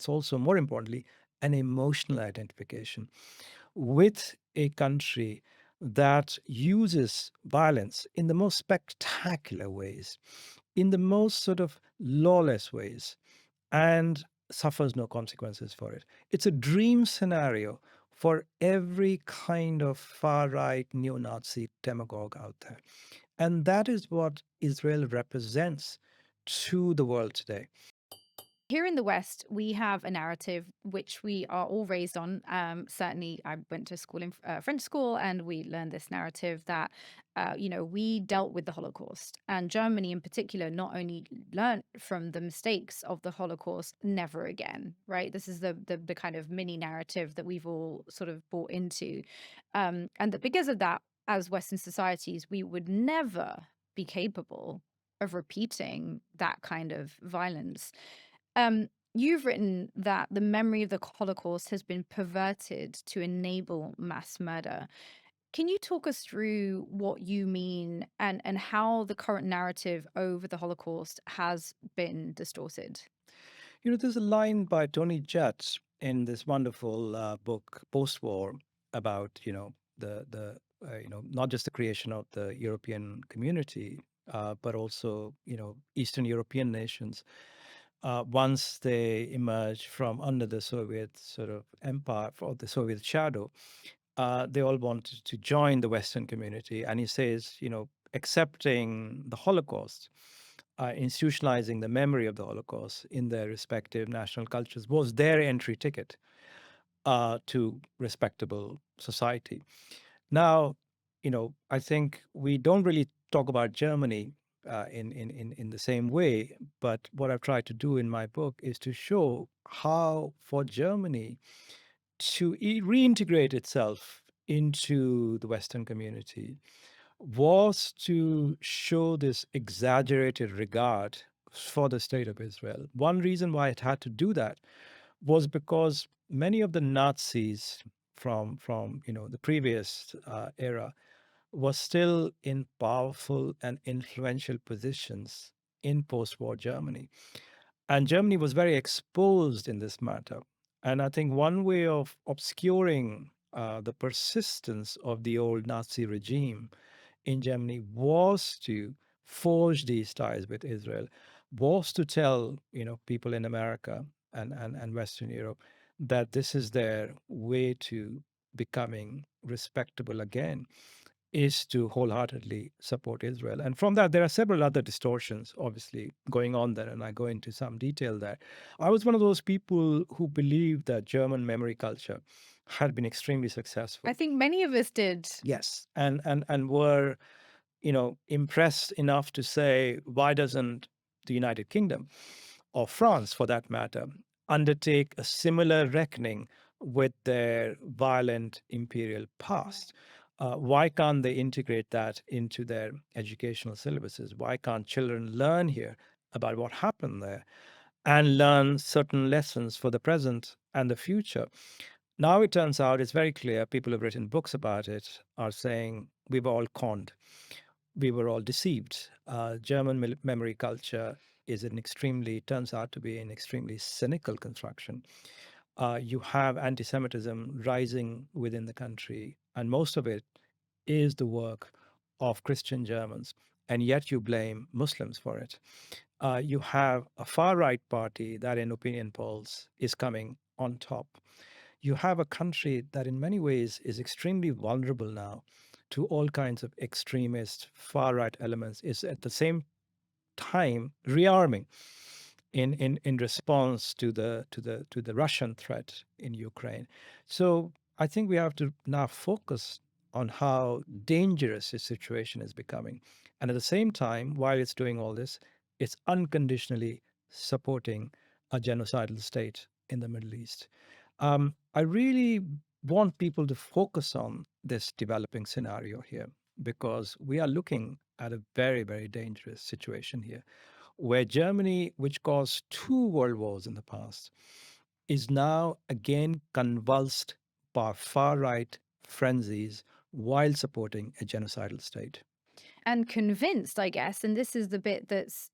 it's also, more importantly, an emotional identification with a country that uses violence in the most spectacular ways, in the most sort of lawless ways, and suffers no consequences for it. It's a dream scenario for every kind of far right neo Nazi demagogue out there. And that is what Israel represents to the world today. Here in the West, we have a narrative which we are all raised on. Certainly, I went to school in French school, and we learned this narrative that, we dealt with the Holocaust, and Germany in particular not only learned from the mistakes of the Holocaust, never again. Right? This is the kind of mini narrative that we've all sort of bought into, and that because of that, as Western societies, we would never be capable of repeating that kind of violence. You've written that the memory of the Holocaust has been perverted to enable mass murder. Can you talk us through what you mean and how the current narrative over the Holocaust has been distorted? There's a line by Tony Jett in this wonderful book, Post-War, about, not just the creation of the European community, but also, Eastern European nations. Once they emerged from under the Soviet sort of empire or the Soviet shadow, they all wanted to join the Western community. And he says, accepting the Holocaust, institutionalizing the memory of the Holocaust in their respective national cultures was their entry ticket to respectable society. Now, I think we don't really talk about Germany in the same way, but what I've tried to do in my book is to show how for Germany to reintegrate itself into the Western community was to show this exaggerated regard for the state of Israel. One reason why it had to do that was because many of the Nazis from the previous era was still in powerful and influential positions in post-war Germany. And Germany was very exposed in this matter. And I think one way of obscuring the persistence of the old Nazi regime in Germany was to forge these ties with Israel, was to tell people in America and Western Europe that this is their way to becoming respectable again, is to wholeheartedly support Israel. And from that, there are several other distortions, obviously, going on there, and I go into some detail there. I was one of those people who believed that German memory culture had been extremely successful. I think many of us did. Yes, and were impressed enough to say, why doesn't the United Kingdom, or France for that matter, undertake a similar reckoning with their violent imperial past? Why can't they integrate that into their educational syllabuses? Why can't children learn here about what happened there and learn certain lessons for the present and the future? Now it turns out it's very clear, people who've written books about it are saying we were all conned, we were all deceived. German memory culture turns out to be an extremely cynical construction. You have anti Semitism rising within the country, and most of it is the work of Christian Germans, and yet you blame Muslims for it. You have a far right party that, in opinion polls, is coming on top. You have a country that, in many ways, is extremely vulnerable now to all kinds of extremist far right elements, is at the same time rearming in response to the Russian threat in Ukraine. So I think we have to now focus on how dangerous this situation is becoming. And at the same time, while it's doing all this, it's unconditionally supporting a genocidal state in the Middle East. I really want people to focus on this developing scenario here because we are looking at a very, very dangerous situation here where Germany, which caused two world wars in the past, is now again convulsed by far right frenzies while supporting a genocidal state. And convinced, I guess, and this is the bit that's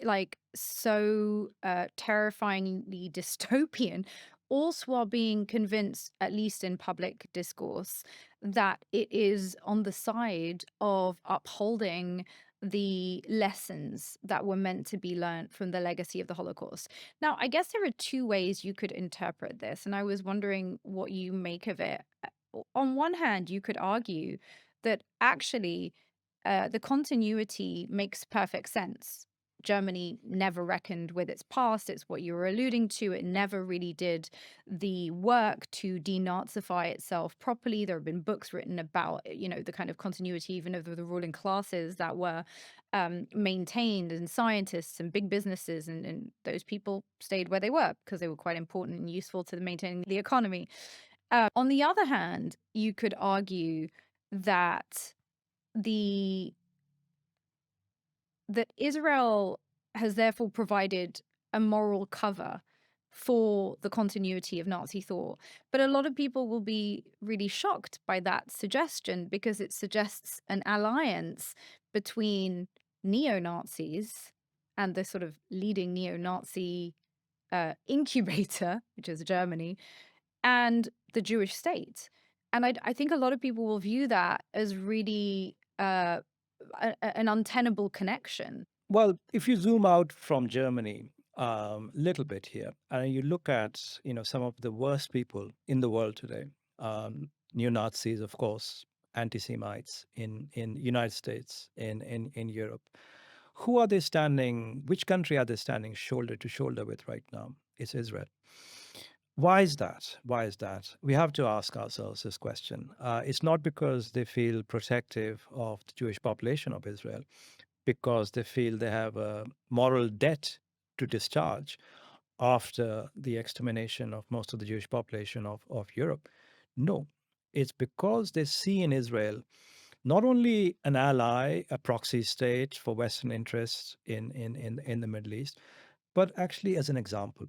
like so terrifyingly dystopian, also are being convinced, at least in public discourse, that it is on the side of upholding the lessons that were meant to be learned from the legacy of the Holocaust. Now, I guess there are two ways you could interpret this, and I was wondering what you make of it. On one hand, you could argue that actually the continuity makes perfect sense. Germany never reckoned with its past. It's what you were alluding to. It never really did the work to denazify itself properly. There have been books written about, the kind of continuity, even of the ruling classes that were maintained, and scientists and big businesses, and those people stayed where they were because they were quite important and useful to maintaining the economy. On the other hand, you could argue that the that Israel has therefore provided a moral cover for the continuity of Nazi thought. But a lot of people will be really shocked by that suggestion because it suggests an alliance between neo-Nazis and the sort of leading neo-Nazi incubator, which is Germany, and the Jewish state. And I think a lot of people will view that as really an untenable connection. Well, if you zoom out from Germany a little bit here, and you look at some of the worst people in the world today, neo Nazis, of course, anti-Semites in United States, in Europe, who are they standing? Which country are they standing shoulder to shoulder with right now? It's Israel. Why is that? Why is that? We have to ask ourselves this question. It's not because they feel protective of the Jewish population of Israel, because they feel they have a moral debt to discharge after the extermination of most of the Jewish population of Europe. No, it's because they see in Israel not only an ally, a proxy state for Western interests in the Middle East, but actually as an example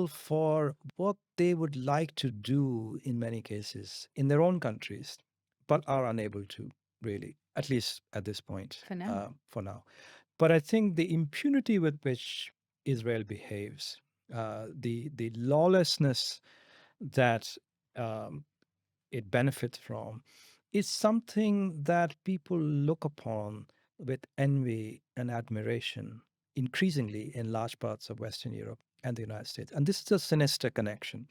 for what they would like to do in many cases in their own countries, but are unable to really, at least at this point, For now. for now. But I think the impunity with which Israel behaves, the lawlessness that um, it benefits from, is something that people look upon with envy and admiration increasingly in large parts of Western Europe and the United States. And this is a sinister connection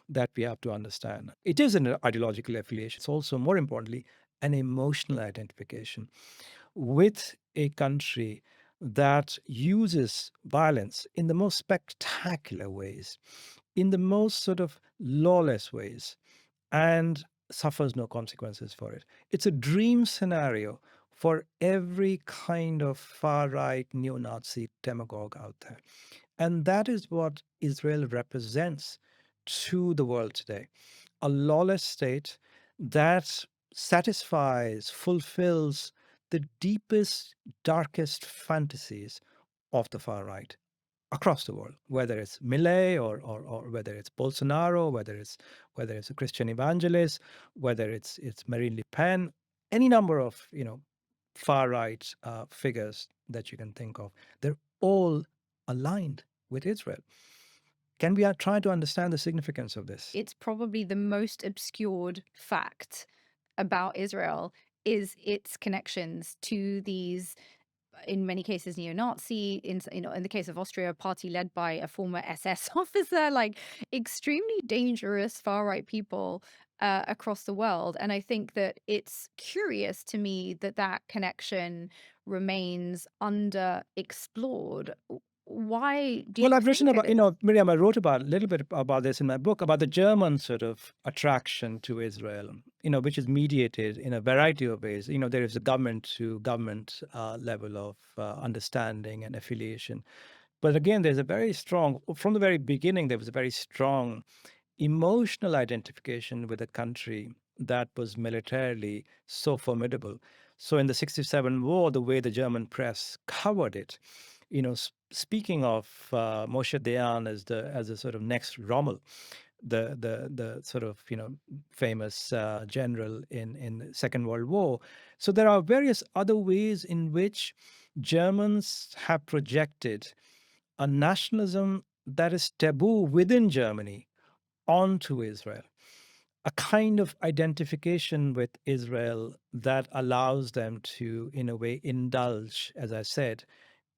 that we have to understand. It is an ideological affiliation. It's also, more importantly, an emotional identification with a country that uses violence in the most spectacular ways, in the most sort of lawless ways, and suffers no consequences for it. It's a dream scenario for every kind of far right neo Nazi demagogue out there. And that is what Israel represents to the world today, a lawless state that satisfies, fulfills the deepest, darkest fantasies of the far right across the world, whether it's Millet or whether it's Bolsonaro, whether it's a Christian evangelist, whether it's Marine Le Pen, any number of far right figures that you can think of, they're all aligned with Israel. Can we try to understand the significance of this? It's probably the most obscured fact about Israel is its connections to these, in many cases, neo-Nazi, in the case of Austria, a party led by a former SS officer, like extremely dangerous far-right people across the world. And I think that it's curious to me that that connection remains underexplored. Why do Well, you I've written think it about, is? Miriam, I wrote about a little bit about this in my book, about the German sort of attraction to Israel, which is mediated in a variety of ways. There is a government to government level of understanding and affiliation. But again, there's a very strong, from the very beginning, there was a very strong emotional identification with a country that was militarily so formidable. So in the 67 war, the way the German press covered it, speaking of Moshe Dayan as a sort of next Rommel, the sort of famous general in Second World War. So there are various other ways in which Germans have projected a nationalism that is taboo within Germany onto Israel, a kind of identification with Israel that allows them to, in a way, indulge, as I said,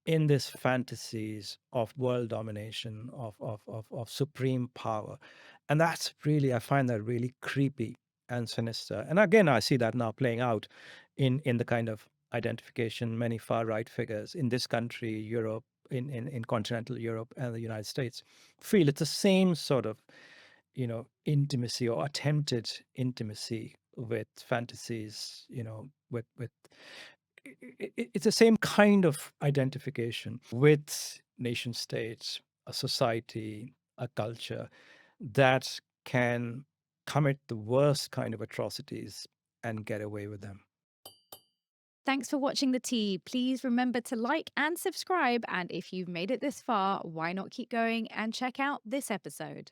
in these fantasies of world domination, of supreme power. And that's really, I find that really creepy and sinister. And again, I see that now playing out in the kind of identification many far right figures in this country, Europe, in continental Europe and the United States feel it's the same sort of, intimacy or attempted intimacy with fantasies, with it's the same kind of identification with nation states, a society, a culture that can commit the worst kind of atrocities and get away with them. Thanks for watching The Tea. Please remember to like and subscribe. And if you've made it this far, why not keep going and check out this episode?